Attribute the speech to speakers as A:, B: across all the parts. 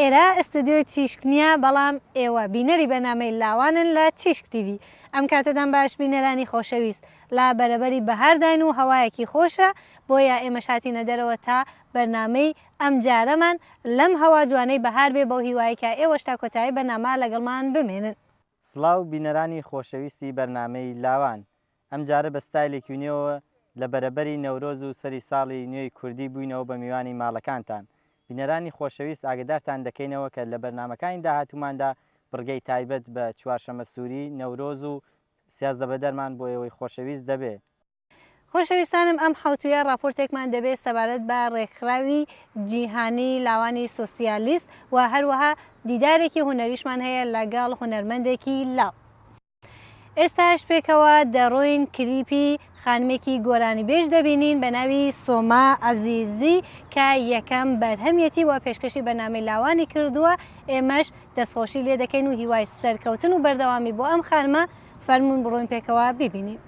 A: ئێرە ئستودیۆی تیشک نییە بەڵام ئێوە بینەری بەنامەی لاوانن لە تیشک تیڤ. ئەم کاتەدان باش بینەرانی خۆشەویست لا بەرەبەری بەهارداین و هەوایەکی خۆشە بۆیە ئێمە هاتینە دەرەوە تا بەرنامەی ئەم جارەمان لەم هەوا جوانەی بەهار بێ بەو هیوایکە ئێوە شتا کۆتایی بەنامە لەگەڵمان بمێنن.
B: سڵاو بینەرانی خۆشەویستی بەرنامەی لاوان، ئەم جارە بە ستایلێکی نوێەوە لە بەرەبەری نەورۆز و سەری ساڵی نوێی کوردی بووینەوە بە میوانی ماڵەکانتان. بینەرانی خۆشەویست ئاگدارتان دەکەینەوە کە لە بەرنمەکانی داهاتووماندا بڕگەی تایبەت بە چوارشەمە سووری نەورۆز و سیازدە بەدەرمان بۆ ئێوەی خۆشەویست دەبێ.
A: خۆشەویستانم ئەم حوتویە راپۆرتێکمان دەبێت سەبارەت بە ڕێکخراوی جیهانی لاوانی سۆسیالیست و هەروەها دیدارێکی هونەریشمان هەیە لەگەڵ هونەرمەندێکی لاو. ئێستاش پێکەوە دەڕۆین کلیپی خانمێکی گۆرانی بێژ دەبینین بە ناوی سۆما عەزیزی کە یەکەم بەرهەمیەتی و پێشکەشی بەنامەی لاوانی کردووە. ئێمەش دەستخۆشی لێ دەکەین و هیوای سەرکەوتن و بەردەوامی بۆ ئەم خانمە فەرمون بڕۆین پێکەوە ببینیم.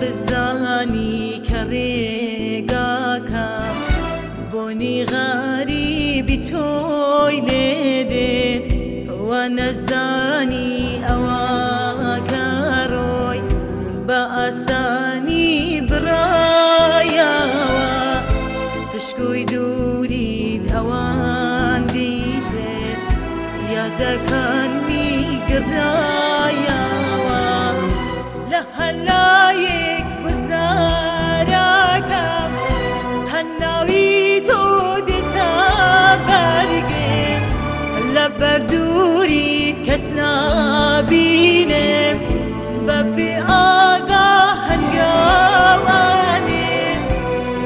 C: بزانی که ریگاکم بونی غریبی توی لیدید و نزانی اوا کروی با آسانی برایا تشکوی دورید اوان دیدید یادکان می گردایا لحلایک بزارکم هنوی تو دیتا برگم لبردورید کس نبینم ببی آگاه هنگوانم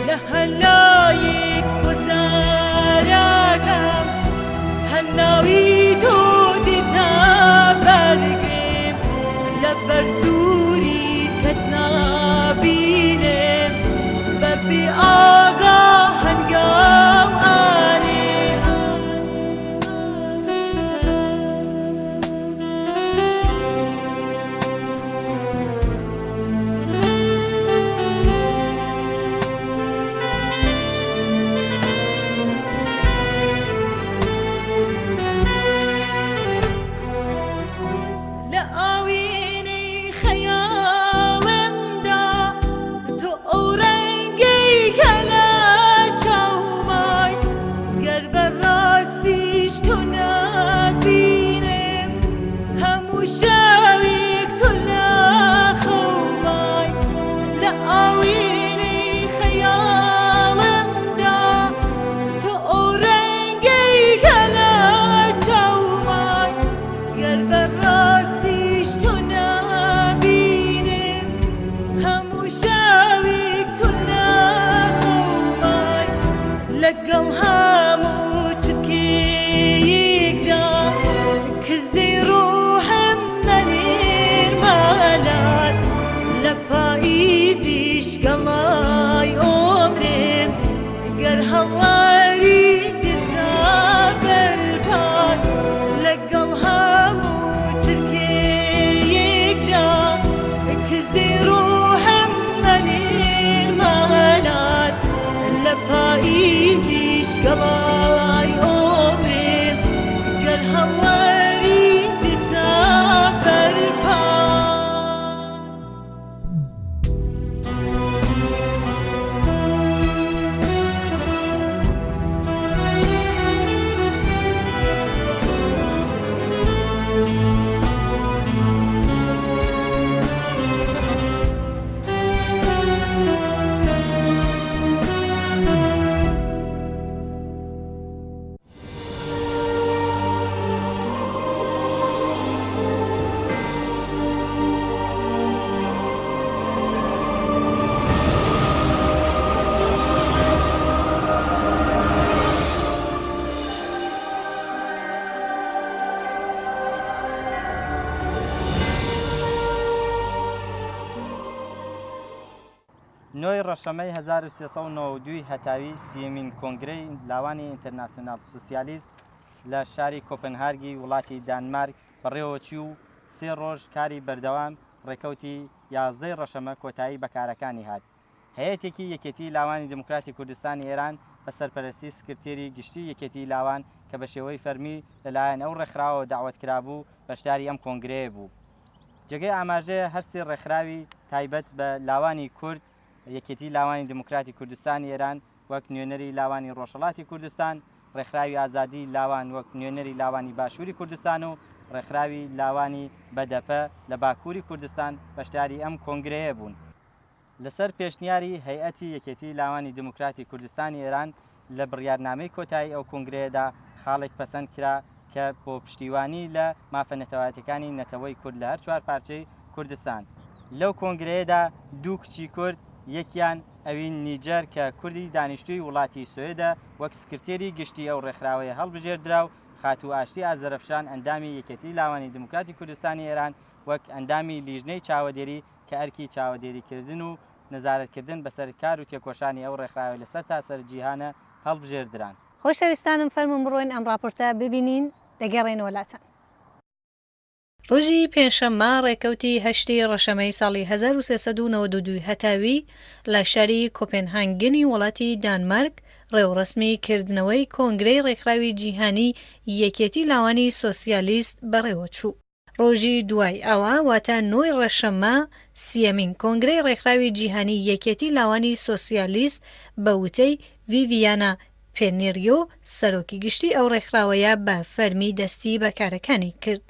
C: لحلایک بزارکم هنوی تو دیتا برگم لبردورید کس نبینم ببی آگاه هنگوانم
B: نۆی ڕەشەمەی 1392 هەتاوی سیەمین کۆنگرەی لاوانی ئینتەرناسیۆنال سوسیالیست لە شاری کۆپنهاگی وڵاتی دانمارک بەڕێوەچی و 3 ڕۆژ کاری بەردەوام ڕێکەوتی 11 ڕەشەمە کۆتایی بەکارەکانی هات. هەیەتێکی یەکێتی لاوانی دموکراتی کوردستانی ئێران بە سەرپەرستی سکرتێری گشتی یەکێتی لاوان کە بە شێوەی فەرمی لەلایەن ئەو ڕێکخراوە داوەتکرابوو بەشداری ئەم کۆنگرەیە بوو. جێگەی ئاماژەیە هەرسی ڕێکخراوی تایبەت بە لاوانی کورد یەکێتی لاوانی دموکراتی کوردستانی ئێران وەک نوێنەری لاوانی ڕۆژهەڵاتی کوردستان، ڕێکخراوی ئازادی لاوان وەک نوێنەری لاوانی باشووری کوردستان و ڕێکخراوی لاوانی بەدەپە لە باکووری کوردستان بەشداری ئەم کۆنگرەیە بوون. لەسەر پێشنیاری هەیئەتی یەکێتی لاوانی دموکراتی کوردستانی ئێران لە بڕیارنامەی کۆتایی ئەو کۆنگرەیەدا خاڵێک پەسەند کرا کە بۆ پشتیوانی لە مافە نەتەوایەتەکانی نەتەوەی کورد لە هەر 4 پارچەی کوردستان. لەو کۆنگرەیەدا 2 کچی کورد، یەکیان ئەوین نیجەر کە کوردی دانیشتووی وڵاتی سوێدە وەک سکرتێری گشتی ئەو ڕێکخراوەیە هەڵبژێردرا و خاتوو ئاشتی ئازەرەفشان ئەندامی یەکێتی لاوانی دموکراتی کوردستانی ئێران وەک ئەندامی لیژنەی چاوەدێری کە ئەرکی چاوەدێریکردن و نەزارەتکردن بەسەر کار و تێکۆشانی ئەو ڕێکخراوە لەسەر تاسەر جیهانە هەڵبژێردران.
A: خۆشەویستانم فەرمون بڕۆین ئەم راپۆرتە ببینین دەگەڕێن وڵاتان. ڕۆژی پێنجشەممە ڕێکەوتی هەشتی ڕەشەمەی ساڵی 1392 هەتاوی لە شاری کۆپنهاگنی وڵاتی دانمارک ڕێوڕسمی کردنەوەی کۆنگرەی ڕێکخراوی جیهانی یەکێتی لاوانی سۆسیالیست بەڕێوەچوو. ڕۆژی دوای ئەوە واتە 9 ڕەشەممە سیەمین کۆنگرەی ڕێکخراوی جیهانی یەکێتی لاوانی سۆسیالیست بە وتەی ڤیڤیانە پێنێریۆ سەرۆکی گشتی ئەو ڕێکخراوەیە بە فەرمی دەستی بەکارەکانی کرد.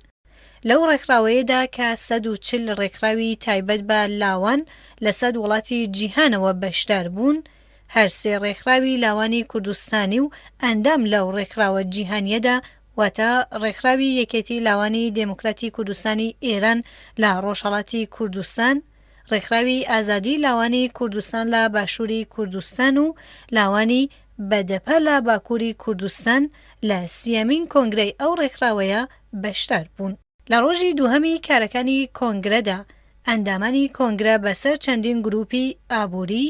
A: لەو ڕێکخراوەیەدا کە 140 ڕێکخراوی تایبەت بە لاوان لە 100 وڵاتی جیهانەوە بەشدار بوون، هەر 3 ڕێکخراوی لاوانی کوردستانی و ئەندام لەو ڕێکخراوە جیهانیەدا واتە ڕێکخراوی یەکێتی لاوانی دموکراتی کوردستانی ئێران لە ڕۆژهەڵاتی کوردستان، ڕێکخراوی ئازادی لاوانی کوردستان لە باشووری کوردستان و لاوانی بەدەپە لە باکووری کوردستان لە سیەمین کۆنگرەی ئەو ڕێکخراوەیە بەشدار بوون. لە ڕۆژی دووهەمی کارەکانی کۆنگرەدا ئەندامانی کۆنگرە بەسەر چەندین گروپی ئابووری،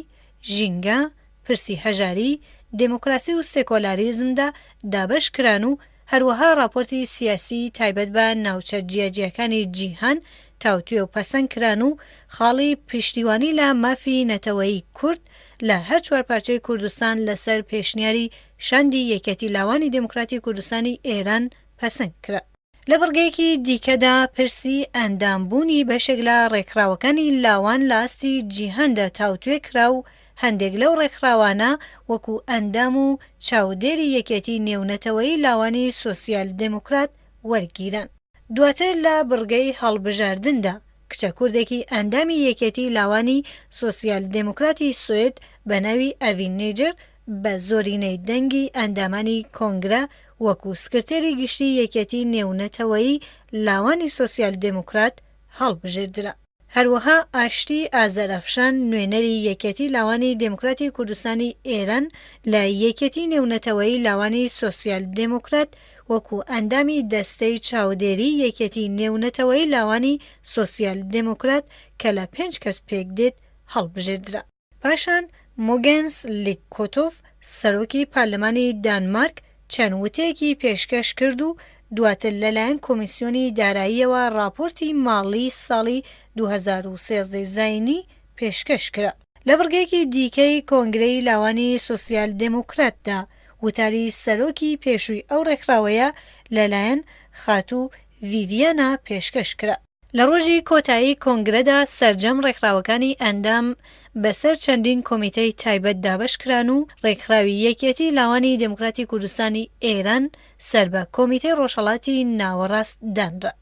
A: ژینگە، پرسی هەژاری، دموکراسی و سێکۆلاریزمدا دابەش کران و هەروەها راپۆرتی سیاسی تایبەت بە ناوچە جیاجیەکانی جیهان تاوتوێ و پەسەند کران و خاڵی پشتیوانی لە مافی نەتەوەی کورد لە هەر 4 پارچەی کوردستان لەسەر پێشنیاری شاندی یەکێتی لاوانی دموکراتی کوردستانی ئێران پەسەند کرا. لە بڕگەیەکی دیکەدا پرسی ئەندامبوونی بەشێک لە ڕێکخراوەکانی لاوان لە ئاستی جیهاندا تاوتوێ کرا و هەندێک لەو ڕێکخراوانە وەکو ئەندام و چاودێری یەکێتی نێونەتەوەی لاوانی سۆسیال دموکرات وەرگیران. دواتر لە بڕگەی هەڵبژاردندا کچە کوردێکی ئەندامی یەکێتی لاوانی سۆسیال دموکراتی سوێد بە ناوی ئەڤین نیجەر بە زۆرینەی دەنگی ئەندامانی کۆنگرە وەکو سکرتێری گشتی یەکێتی نێونەتەوەی لاوانی سۆسیال دموکرات هەڵبژێردرا. هەروەها ئاشتی ئازەرەفشان نوێنەری یەکێتی لاوانی دموکراتی کوردستانی ئێران لە یەکێتی نێونەتەوەی لاوانی سۆسیال دموکرات وەکو ئەندامی دەستەی چاودێری یەکێتی نێونەتەوەی لاوانی سۆسیال دموکرات کە لە 5 کەس پێک دێت هەڵبژێردرا. پاشان مۆگەنس لیکۆتۆف سەرۆکی پارلەمانی دانمارک چەند وتەیەکی پێشکەش کرد و دواتر لەلایەن کۆمیسیۆنی داراییەوە راپۆرتی ماڵی ساڵی 2013 زاینی پێشکەش کرا. لە بڕگەیەکی دیکەی کۆنگرەی لاوانی سۆسیال دموکراتدا وتاری سەرۆکی پێشووی ئەو ڕێکخراوەیە لەلایەن خاتوو ڤیڤیانە پێشکەش کرا. لە ڕۆژی کۆتایی کۆنگرەدا سەرجەم ڕێکخراوەکانی ئەندام بەسەر چەندین کۆمیتەی تایبەت دابەش کران و ڕێکخراوی یەکێتی لاوانی دموکراتی کوردستانی ئێران سەر بە کۆمیتەی ڕۆژهەڵاتی ناوەڕاست دانرا.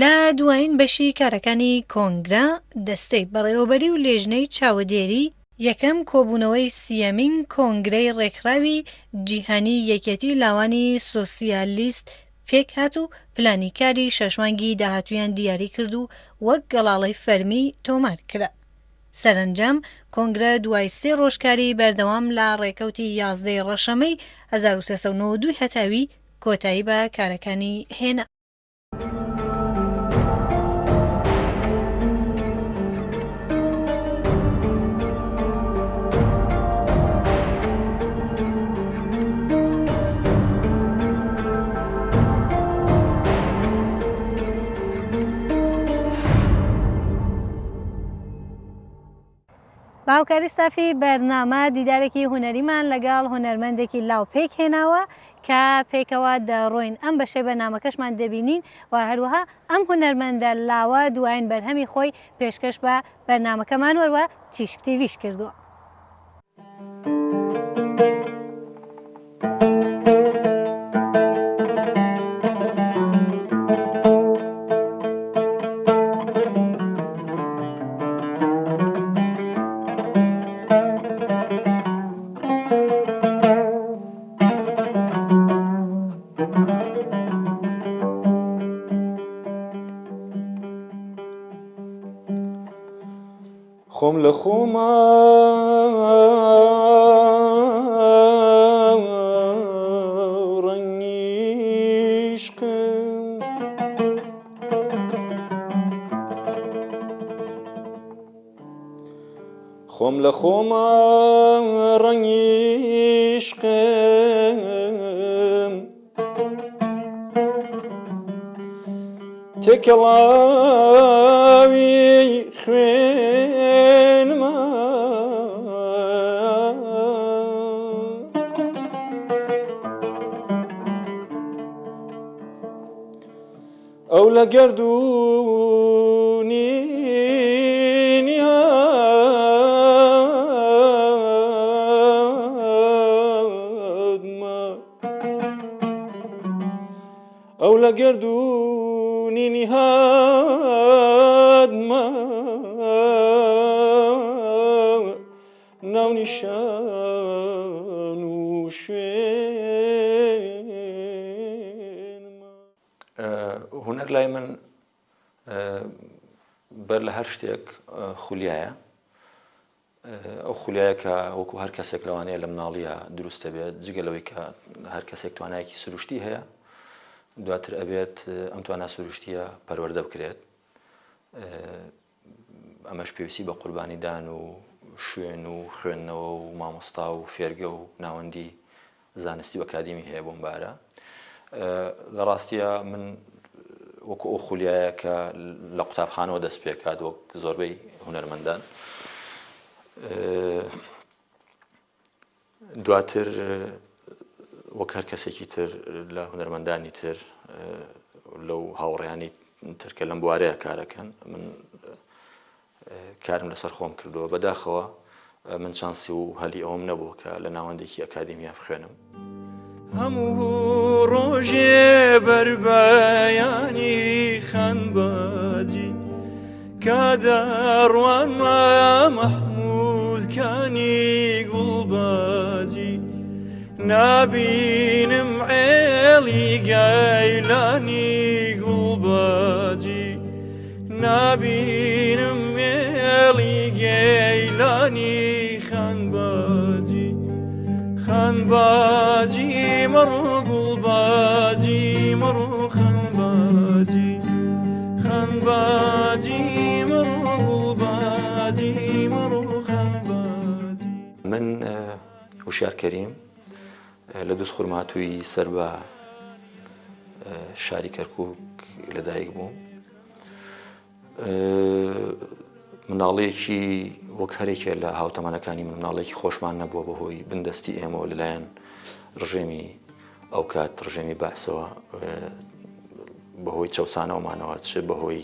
A: لە دوایین بەشی کارەکانی کۆنگرە دەستەی بەڕێوەبەری و لێژنەی چاودێری یەکەم کۆبوونەوەی سیەمین کۆنگرەی ڕێکخراوی جیهانی یەکێتی لاوانی سۆسیالیست پێک هات و پلانی کاری شەشمانگی داهاتویان دیاری کرد و وەک گەڵاڵەی فەرمی تۆمار کرا. سەرنجام کۆنگرە دوای 3 ڕۆژکاری بەردەوام لە ڕێکەوتی 11 ڕەشەمەی 1392 هەتاوی کۆتایی بە کارەکانی هێنا. باوکاری ستافی بەرنامە دیدارێکی هونەریمان لەگەڵ هونەرمەندێکی لاو پێک هێناوە کە پێکەوە دەڕۆین ئەم بەشەی بەرنامەکەشمان دەبینین و هەروەها ئەم هونەرمەندە لاوە دوایین بەرهەمی خۆی پێشکەش بە بەرنامەکەمان وەروە تیشک تیڤیش کردووە.
D: خۆم لە خۆما ڕەنگی عشقم خۆم لە خۆما ڕەنگی عشقم تێکەڵاوی خوێنمە ئەو لە گەردوونی نیادمە ئەو لە گەردوونی نیهادمە ناو نیشان و شوێنمە. هونەر لای من بەر لە هەر شتێک خولیایە، ئەو خولیایە کە وەکو هەر کەسێک لەوانەیە لە مناڵیە دروستە بێت، جگەلەوەی کە هەر کەسێک توانایەکی سروشتی هەیە، دواتر ئەبێت ئەم توانە سروشتیە پەروەردە بکرێت. ئەمەش پێویستی بە قوربانیدان و شوێن و خوێندنەوە و مامۆستا و فێرگە و ناوەندی زانستی و ئەکادیمی هەیە بۆم بارە. لە ڕاستیە من وەکو ئەو خولیایە کە لە قوتابخانەوە دەست پێکات وەک زۆربەی هونەرمەندان، دواتر وەک هەر کەسێکی تر لە هونەرمەندانی تر لەو هاوڕێیانی تر کە لەم بوارەیە کارەکەن، من کارم لەسەر خۆم کردووە. بەداخەوە من چانسی و هەلی ئەوم نەبوو کە لە ناوەندێکی ئەکادیمیا بخوێنم. هەموو ڕۆژێ بەربەیانی خەنبەجی کادەڕوانمە مەحموودکانی گوڵبەجی نابینم عێڵی گەیلانی گوڵبەجی نابینم عێڵی گەیلانی خەنبەجی خەنبەجی مەڕۆ گوڵبەجی مەڕۆ خەنبەجی خەنبەجی مەڕۆ گوڵبەجی مەڕۆ خەنبەجی. من هوشیار کەریم لە دووس خورماتووی سەر بە شاری کەرکووک لەدایک بووم. مناڵەیەکی وەک هەرێکێ لە هاوتەمەنەکانی من مناڵێکی خۆشمان نەبووە بەهۆی بندەستی ئێمەوە لەلایەن ڕژێمی ئەو کات ڕژێمی بەعسەوە، بەهۆی چەوسانەوەمانەوە، چ بەهۆی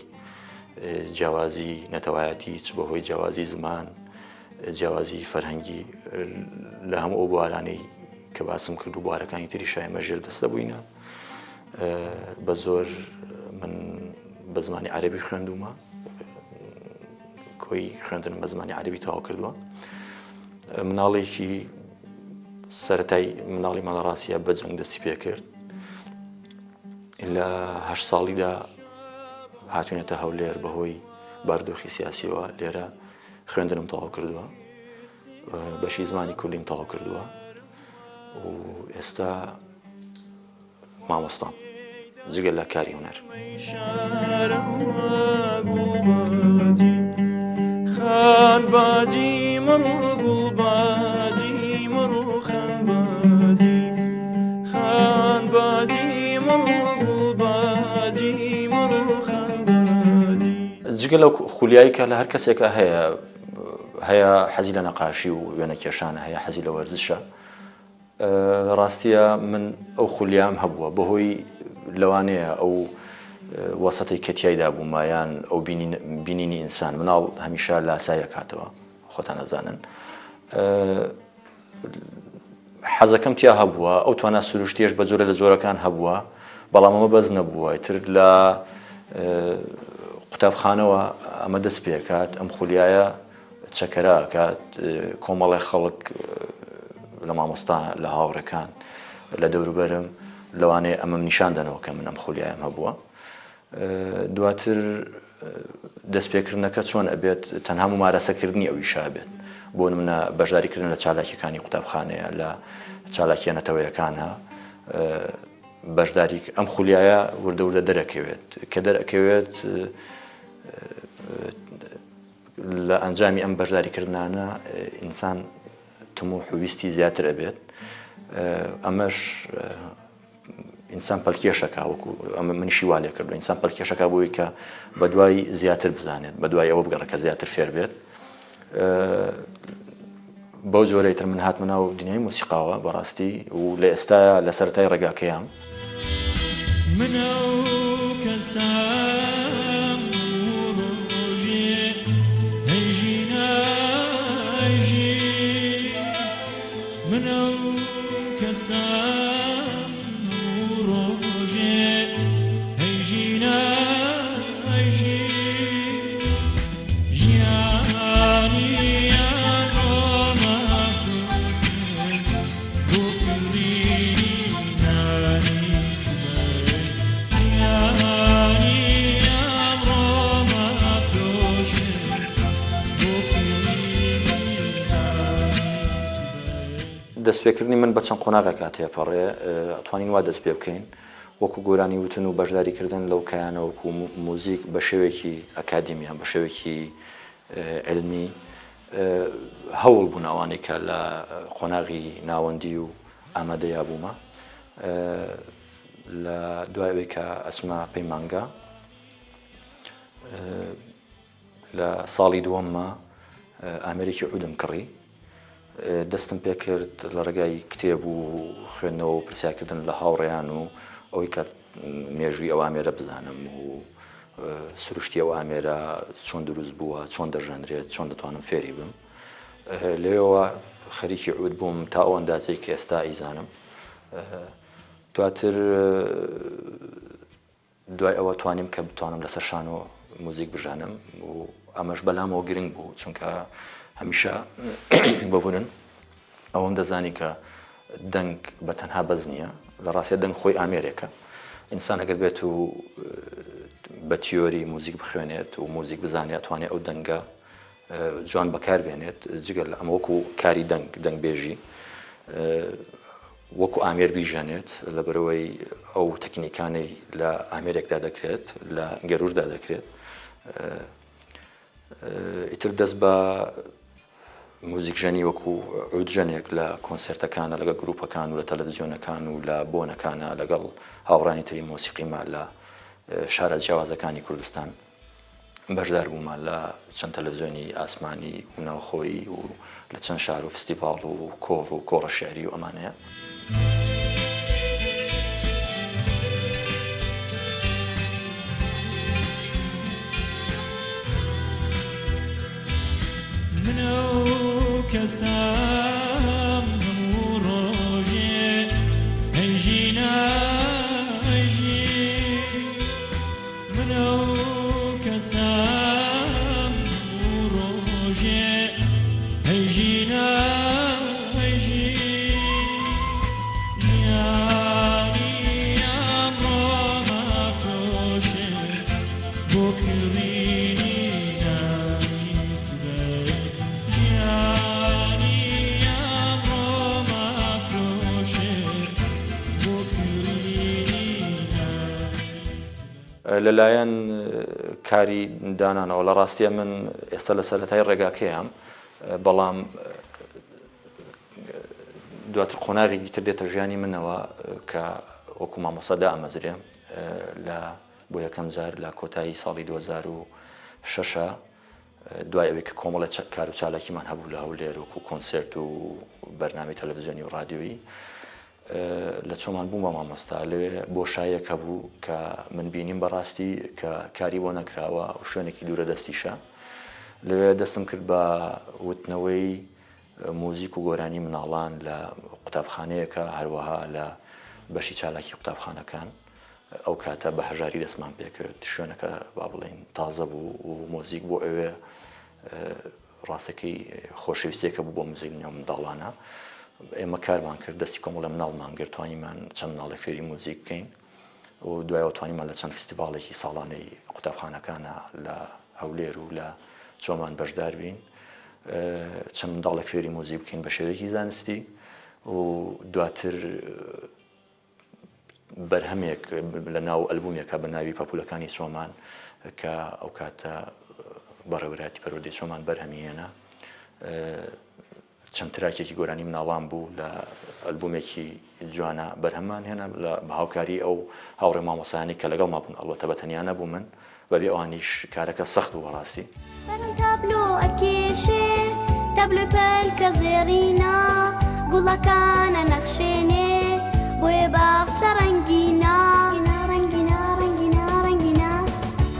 D: جیاوازی نەتەوایەتی، چ بەهۆی جیاوازی زمان، جیاوازی فەرهەنگی. لە هەموو ئەو بوارانەی کە باسم کرد و بوارەکانی تری شایمە ژێر دەستە بووینە. بە زۆر من بە زمانی عەرەبی خوێندومە، کۆی خوێندنم بە زمانی عەرەبی تەواو کردووە. مناڵێکی سەرەتای مناڵی مەڵەڕاستیە بە جەنگ دەستی پێ کرد. لە 8 ساڵیدا هاتوونێتە هەولێر بەهۆی باردۆخی سیاسیەوە. لێرە خوێندنم تەواو کردووە، بەشی زمانی کوردیم تەواو کردووە و ئێستا مامۆستام جگە لە کاری هونەر. خەنبەجی مەڕۆ گوڵبەجی مەڕۆ خەنبەجی خەنبەجی مەڕۆ گوڵبەجی مەڕۆ خەنبەجی. جگە لەو خولیایی کە لە هەر کەسێکە هەیە هەیە حەزی لە نەقاشی و وێنە کێشانە هەیە حەزی لە وەرزشە ڕاستیە من ئەو خولیام هەبووە بەهۆی لەوانەیە ئەو وەسەتی کەتیایدا بوومایان ئەو بینینی ئینسان مناڵ هەمیشە لاسایە کاتەوە خۆتان نەزانن حەزەکەم تیا هەبووە ئەو توانە سروشتیش بە جۆرە لە جۆرەکان هەبووە بەڵام ئەمە بەز نەبووە تر لە قوتابخانەوە ئەمە دەست پێکات ئەم خولیایە چەکەرا کات کۆمەڵی خەڵک لە مامۆستا لە هاوڕەکان لە دەوروبەرم لەوانەیە ئەمەم نیشان دەنەوە کە من ئەم خولیایم هەبووە دواتر دەستپێکردنەکە چۆن ئەبێت تەنها ممارەسەکردنی ئەویشا بێت بۆ نمونە بەشداریکردن لە چالاکیەکانی قوتابخانەیە لە چالاکیەنەتەوەیەکانە بەشداری ئەم خولیایە وردەوردە دەرەکەوێت کە دەرەکەوێت لە ئەنجامی ئەم بەشداریکردانە ئینسان تموح و ویستی زیاتر ئەبێت ئەمەش ئینسان پەلکێشەکە وەکو ئەمە منیشی وا لێ کردو ئینسان پەلکێشەکە بۆی کە بە دوای زیاتر بزانێت بە دوای ئەوە بگەڕێکە زیاتر فێر بێت بەو جۆرەیتر من هاتمە ناو دنیای موسیقاوە بەڕاستی و لە ئێستاە لە سەرەتای ڕێگاکەیان
C: منە کەسام ڕۆژێ هەیژی ناژی منە کەسام ڕۆژێ هەیژی ناژی ژیانی
D: دەستپێکردنی من بە چەند قۆناغێکا تێپەڕێ ئەتوانین وا دەست پێ بکەین وەکو گۆرانی وتن و بەشداریکردن لەو کایانە وەکو موزیک بە شێوێکی ئەکادمیان بە شێوێکی علمی هەوڵ بوون ئەوانەی کە لە قۆناغی ناوەندی و ئامادەیا بوومە لە دوایەوەی کە ئەچمە پەیمانگا لە ساڵی دووەممە ئامێرێکی عودم کڕی دەستم پێ کرد لە ڕێگای کتێب و خوێندنەوە و پرسیارکردن لە هاوڕێیان و ئەوەی کە مێژووی ئەو ئامێرە بزانم و سروشتی ئەو ئامێرە چۆن دروست بووە چۆن دەژەندرێت چۆن دەتوانم فێری بم لێەوە خەریکی عود بووم تا ئەو ئەندازەی کە ئێستا ئیزانم دواتر دوای ئەوە توانیم کە بتوانم لەسەر شانۆ موزیک بژانم و ئەمەش بەلامەوە گرنگ بوو چونکە هەمیشە ببوورن ئەوەم دەزانی کە دەنگ بە تەنها بەز نییە لە ڕاستیە دەنگ خۆی ئامێرێکە ئینسان ئەگەر بێت و بە تیۆری موزیک بخوێنێت و موزیک بزانێت توانێت ئەو دەنگە جوان بەکار بێنێت جگەر لە ئەمە وەکو کاری دەنگبێژی وەکو ئامێر بیژانێت لەبەرەوەی ئەو تەکنیکانەی لە ئامێرێکدا دەکرێت لە گەروشدا دەکرێت ئیتر دەست بە موزیکژەنی وەکو عودژەنێک لە کۆنسرتەکانە لەگە گروپەکان و لە تەلەڤیزیۆنەکان و لە بۆنەکانە لەگەڵ هاوڕانی تری مۆسیقیمان لە شارە جیاوازەکانی کوردستان بەشدار بوومە لە چەند تەلەڤیزیۆنی ئاسمانی و ناوخۆیی و لە چەند شار و فستیڤاڵ و کۆڕ و کۆڕە شێعری و ئەمانەیە
C: کەسام هەموو ڕۆژێ هەیژی ناژی منە کەسام هەموو ڕۆژێ هەیژی ناژی ژیانی ئەمڕۆ مەفرۆشێ بۆ کڕینی ناوی سبەی
D: لەلایەن کاری دانانەوە لە ڕاستیە من ئێستا لە سەرەتای ڕێگاکەیەم بەڵام دواتر قۆناغێکی تر دێتە ژیانی منەوە کە وەکو مامۆسەدا ئەمەزرێم لە بۆ یەکەم جار لە کۆتایی ساڵی 2006 دوای ئەوەی کە کۆمەڵە کار و چالاکیمان هەبوو لە هەولێر وەکو کۆنسرت و بەرنامەی تەلەڤیزیۆنی و رادیۆیی لە چۆمان بووم بە مامۆستا لەوێ بۆشاییەک هەبوو کە من بینیم بەڕاستی کە کاری بۆ نەکراوە و شوێنێکی دوورە دەستیشە لەوێ دەستم کرد بە وتنەوەی موزیک و گۆرانی مناڵان لە قوتابخانەیەکە هەروەها لە بەشی چالاکی قوتابخانەکان ئەو کاتە بە هەژاری دەستمان پێکرد شوێنەکە با بڵێن تازە بوو و مۆزیک بۆ ئەوێ ڕاستەکەی خۆشەویستێکە بوو بۆ موزیک منداڵانە ئێمە کارمان کرد دەستی کۆمەڵە مناڵمان گرت توانیمان چەند مناڵێک فێری موزیک بکەین و دوایەوە توانیمان لە چەند فستیڤاڵێکی ساڵانەی قوتابخانەکانە لە هەولێر و لە چۆمان بەشدار بین چەند منداڵێک فێری موزیک بکەین بە شێوەیەکی زانستی و دواتر بەرهەمێک لە ناو ئەلبومێکە بە ناوی پەپولەکانی چۆمان کە ئەو کاتە بەڕێوەبەرایەتی پەروەردەی چۆمان بەرهەمی هێنا چەند تراکێکی گۆرانی مناڵان بوو لە ئەلبومێکی جوانە بەرهەممان هێنا لە هاوکاری ئەو هاوڕێ مامۆسایانی کە لەگەڵ ما بوون ئەڵبەتە بەتەنیا نەبوو من بەبێ ئەوانیش کارەکە سەخت بوو بەڕاستی
E: تابلۆ ئەکێشێ تابلۆی پەلکە زێڕینە گوڵەکانە نەخشێنێ بۆیە باخچە ڕەنگینە ڕەنگینە ڕەنگینە ڕەنگینە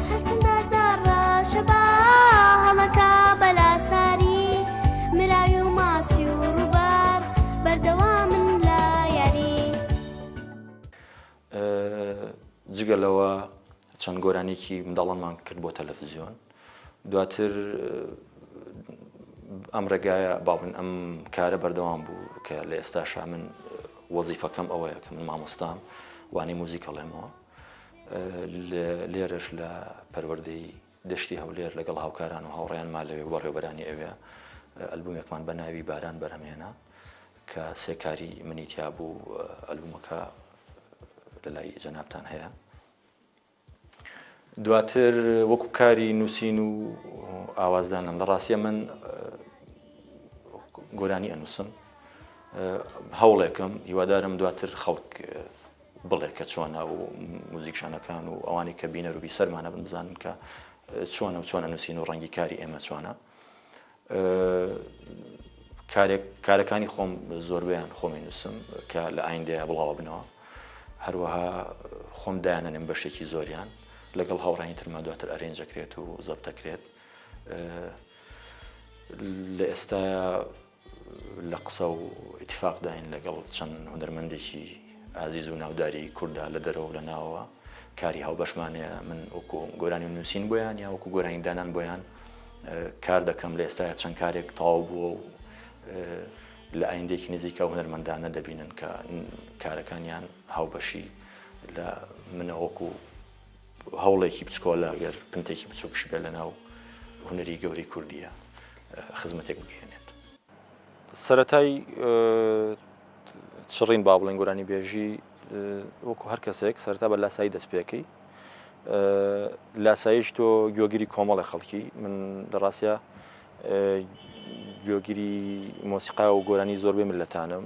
E: هەرچەندە جارڕە شەبا هەڵەکە بەلاساری مراوی و ماسی و ڕووبار بەردەوامن لە یاری
D: جگەلەوە چەند گۆرانێکی منداڵانمان کرد بۆ تەلەڤیزیۆن دواتر ئەم ڕێگایە باڵێن ئەم کارە بەردەوام بوو کە لە ئێستاشا من وەزیفەکەم ئەوەیە کە من مامۆستام وانەی موزیک هەڵێمەوە لێرەش لە پەروەردەی دەشتی هەولێر لەگەڵ هاوکاران و هاوڕێیانمان لەوێ بەڕێوەبەرانی ئەوێ ئەلبومێکمان بە ناوی باران بەرهەمهێنا کە سێ کاری منی تیا بوو ئەلبومەکە لە لای جەنابتان هەیە دواتر وەکو کاری نووسین و ئاوازدانم لە ڕاستیە من گۆرانی ئەنووسم هەوڵێکم هیوادارم دواتر خەڵک بڵێ کە چۆنە و موزیکشانەکان و ئەوانی کە بینەر و بیسەرمانە بن بزانن کە چۆنە و چۆنە نووسین و ڕەنگی کاری ئێمە چۆنە کارەکانی خۆم زۆربیان خۆمی نووسم کە لە ئایندەیە بڵاوە بنەوە هەروەها خۆم دایانەنێم بەشێکی زۆریان لەگەڵ هاوڕانی ترما دواتر ئەرێنجەکرێت و زەبتەکرێت لە ئێستا لە قسە و ئیتفاق داین لەگەڵ چەند هونەرمەندێکی ئازیز و ناوداری کووردا لە دەرەوە لە ناوەوە کاری هاوبەشمانەیە من وەکو گۆرانی نووسین بۆیان یا وەکو گۆرانی دانان بۆیان کار دەکەم لە ئێستا چەند کارێک تەواو بووە و لە ئایندێکی نزیکە هونەرمەندانە دەبینن کە کارەکانیان هاوبەشی لە منە وەکو هەوڵێکی بچکۆلە گەر پنتێکی بچووکش بێ لە ناو هونەری گەوری کوردیە خزمەتێک بگەێنێت سەرەتای چڕین با بڵێن گۆرانی بێژی وەکو هەر کەسێک سەرەتا بە لاسایی دەست پێکەی لاساییش تۆ گوێگیری کۆمەڵی خەڵکی من لە ڕاستە گوێگیری مۆسیقا و گۆرانی زۆربەی ملەتانم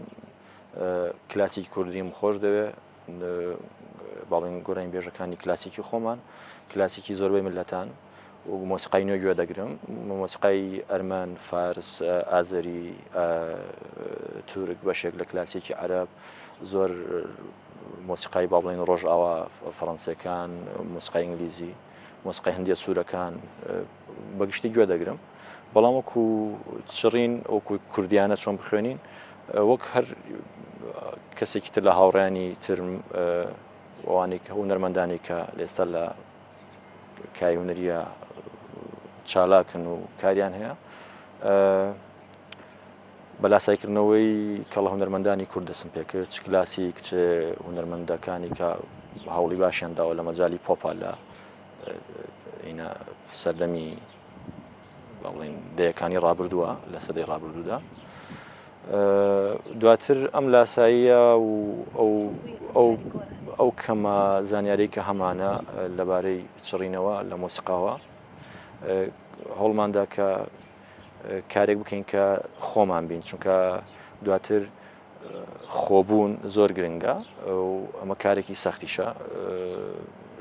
D: کلاسیکی کوردیم خۆش دەوێت باڵێن گۆرانی بێژەکانی کلاسیکی خۆمان کلاسیکی زۆربەی ملەتان و مۆسیقای نوێ گوێ دەگرم مۆسیقای ئەرمان فارس ئازەری تورک بەشێک لە کلاسیکی عەرەب زۆر مۆسیقای با بڵێن ڕۆژئاوا فەڕەنسیەکان مۆسیقای ئینگلیزی مۆسیقای هەندێک سوورەکان بەگشتی گوێ دەگرم بەڵام وەکو چڕین وەکو کوردیانە چۆن بخوێنین وەک هەر کەسێکی تر لە هاوڕێیانی ترم ئەوانەی کە هونەرمەندانی کە لە ئێستا لە کای هونەریە چالاکن و کاریان هەیە بەلاسایکردنەوەی کەڵە هونەرمەندانی کورد دەستم پێکرد چ کلاسیک چ هونەرمەندەکانی کە هەوڵی باشیان داوە لە مەجای پۆپا لە سەردەمی بڵێن دەیەکانی ڕابردووە لە سەدەی ڕابردوودا دواتر ئەم لاساییە و ئەو کەمە زانیارەی کە هەمانە لەبارەی چڕینەوە لە مۆسیقاوە هەوڵماندا کە کارێک بکەین کە خۆمان بین چونکە دواتر خۆبوون زۆر گرنگە و ئەمە کارێکی سەختیشە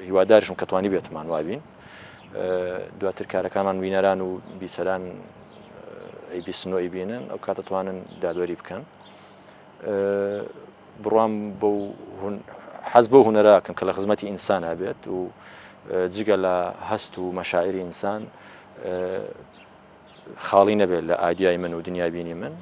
D: هیوادارشم کە توانی بێتمان وابین دواتر کارەکانمان بینەران و بیسەران ئەیبیستن و ئەیبینن ئەو کاتە توانن دادوەری بکەن بڕوام بەو حەز بۆ هونەراکەم کە لە خزمەتی ئینسان هەبێت و جگە لە هەست و مەشاعری ئینسان خاڵی نەبێت لە ئایدیای من و دنیای بینی من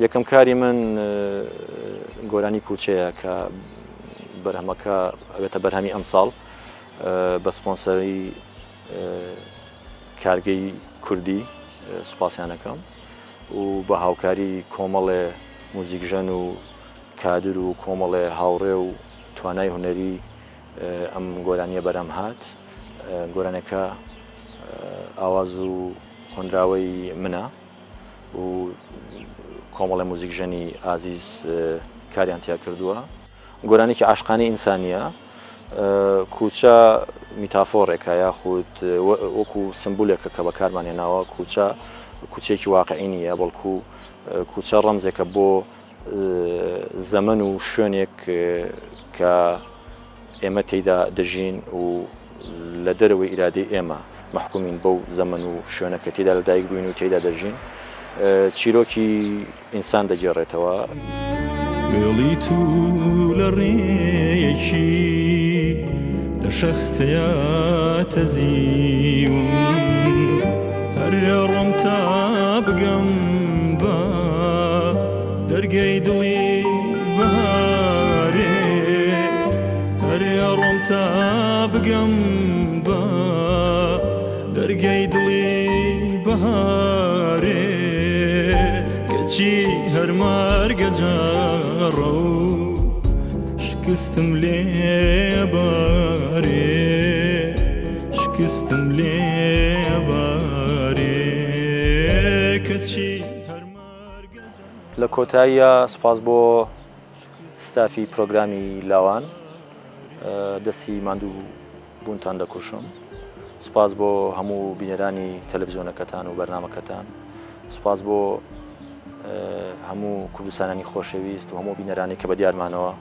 D: یەکەم کاری من گۆرانی کوچەیە کە بەرهەمەکە ئەوێتە بەرهەمی ئەم ساڵ بە سپۆنسەری کارگەی کوردی سوپاسیانەکەم و بە هاوکاری کۆمەڵێ موزیکژەن و کادر و کۆمەڵێ هاوڕێ و توانای هونەری ئەم گۆرانیە بەرەم هات گۆرانەکە ئاواز و هۆنراوەی منە و کۆمەڵێ موزیکژەنی ئازیز کاریان تیا کردووە گۆرانێکی عاشقانەی ئینسانیە کوچە میتافۆڕێکە یاخود وەکو سمبولێکە کە بەکارمان هێناوە کوچە کوچێکی واقعی نیە بەڵکو کوچە ڕەمزێکە بۆ زەمن و شوێنێک کە ئێمە تێیدا دەژین و لە دەرەوەی ئیرادەی ئێمە محکومین بەو زەمن و شوێنەکە تێدا لەدایک بووین و تێیدا دەژین چیرۆکی ئینسان دەگێڕێتەوە
C: گەڵی تو لە ڕێیەکی لە شەختەیە تەزیون هەرێ ڕۆم تا بگەم بە دەرگەی دڵی بەهارێ هەرێ ڕۆم تا بگەم بە دەرگەی دڵی بەهارێ کەچی هەرمارگە جاڕە و شکستم لێ بارێ شکستم لێ بارێ کەچی هەرمارگە
D: لە کۆتاییە سپاس بۆ ستافی پرۆگرامی لاوان دەستی ماندوو بوونتان دەکوشم سپاس بۆ هەموو بینەرانی تەلەڤیزیۆنەکەتان و بەرنامەکەتان سپاس بۆ هەموو کوردستانانی خۆشەویست و هەموو بینەرانی کە بە دیارمانەوە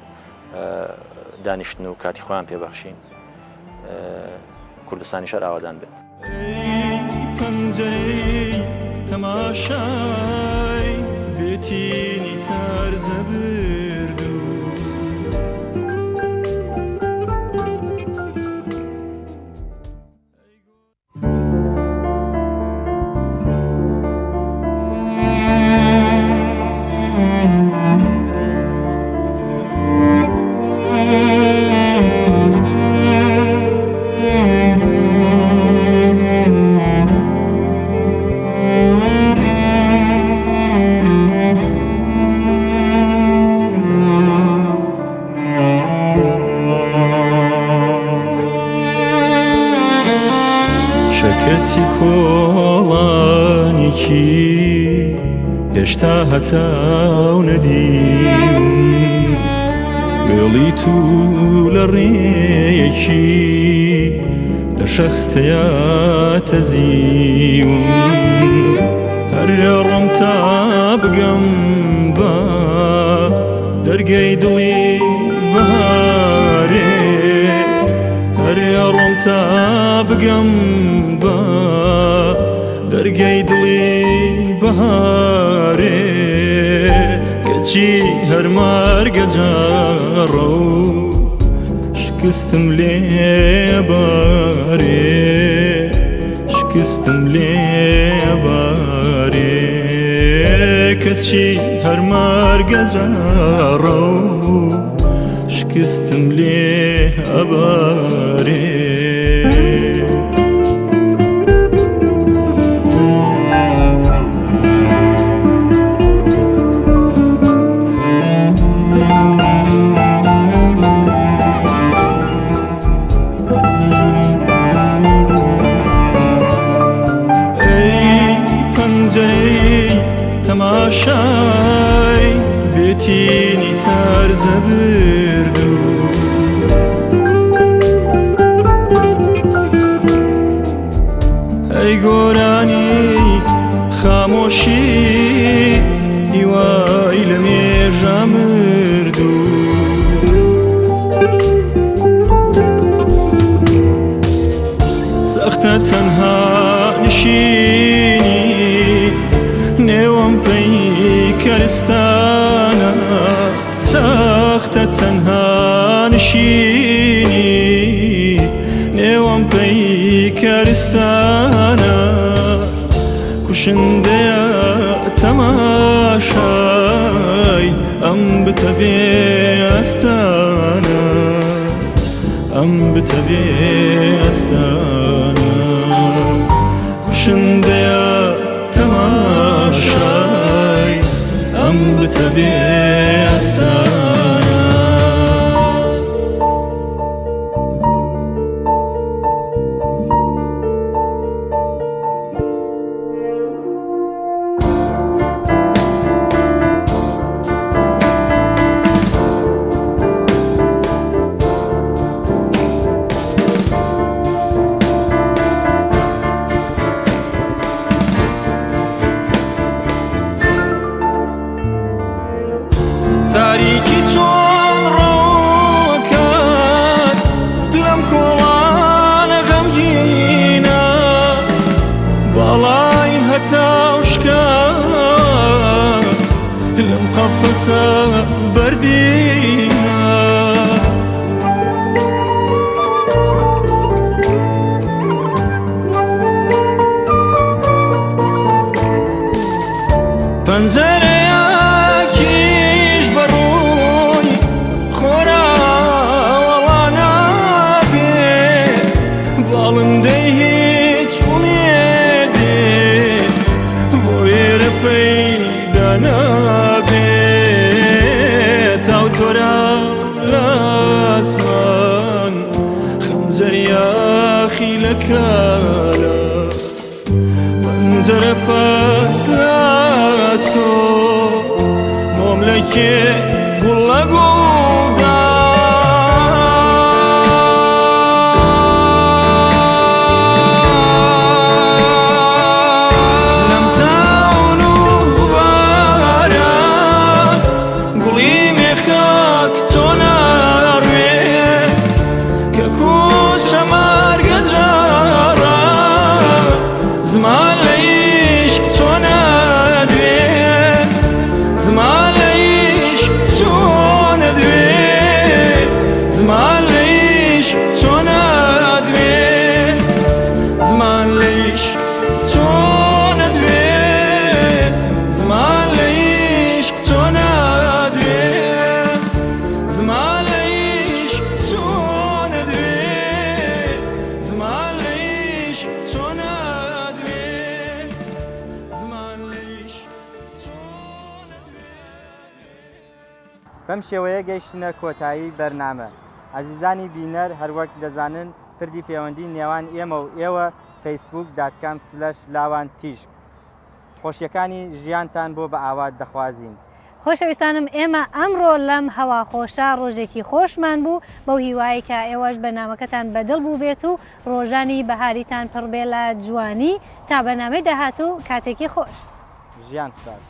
D: دانیشتن و کاتی خۆیان پێبەخشین کوردستانی شەر ئاوادان بێت
C: پەنجەرەی تەماشای بێتینی تارزە بردو شەکەتی کۆڵانێکی هێشتا هەتاو نەدیم گەڵی تو لە ڕێیەکی لە شەختەیە تەزیم هەرێ ڕۆم تا بگەم بە دەرگەی دڵی بەهارێ هەرێ ڕۆم تا بگەم بە دەرگەی دڵی بەهارێ کەچی هەرمارگە جاڕە و شکستم لێ بارێ شکستم لێ بارێ کەچی هەرمارگە جاڕە و شکستم لێ ئەبارێ تەماشای بێتینی تارزە بردو ئەی گۆرانی خامۆشی هیوای لە مێژە مردو سەختە تەنها نشینی نێوەم پەیکەرستانە سەختە تەنها نشینی نێوەم پەیکەرستانە کوشندەیە تەماشای ئەم بتە بێستانە ئەم بتە بێستانە کوشندەیە تەماشای ئەم بتە بێستانە تاریکی چۆن ڕۆکات لەم کۆڵانە غەمگینە باڵای هەتاوشکە لەم قەفەسە بەردینە پەنجەرەیەکیش بەڕووی خۆراوەڵا نابێ باڵندەی هیچ ئومێدێ بۆ ئێرە پەیدا نابێ تاوتۆرە لە ئاسمان خەنجەریاخی لە کالە پەنجەرە پەس لە سۆ مۆملەکێ گوڵ لە گوڵدا لەم تاون و باران گوڵی مێخەک چۆن ئەڕوێ کە کوچە مەرگە جارە زمان لە عیشق چۆن ئەدوێ زمان لە عیشق چۆن ئەدوێ زمان لە عیشق چۆن ئەدوێ زمان لە عیشق چۆن ئەدوێ زمان لە عیشق چۆن ئەدوێ زمان لە عیشق چۆن ئەدوێ زمان لە عیشق چۆن ئەدوێ زمان لە عیشق چۆن ئەدوێ.
B: بەم شێوەیە گەیشتنە کۆتایی بەرنامە. عەزیزانی بینەر هەروەک دەزانن پردی پەیوەندی نێوان ئێمە و ئێوە facebook.com/لاوانتیژک خۆشیەکانی ژیانتان بۆ بە ئاوات دەخوازین.
A: خۆشەویستانم ئێمە ئەمڕۆ لەم هەوا خۆشە ڕۆژێکی خۆشمان بوو بەو هیوایی کە ئێوەش بەنامەکەتان بەدڵ بوو بێت و ڕۆژانی بەهاریتان پڕبێ لە جوانی تا بەنامەی داهاتوو کاتێکی خۆش
B: ژیان سپاس.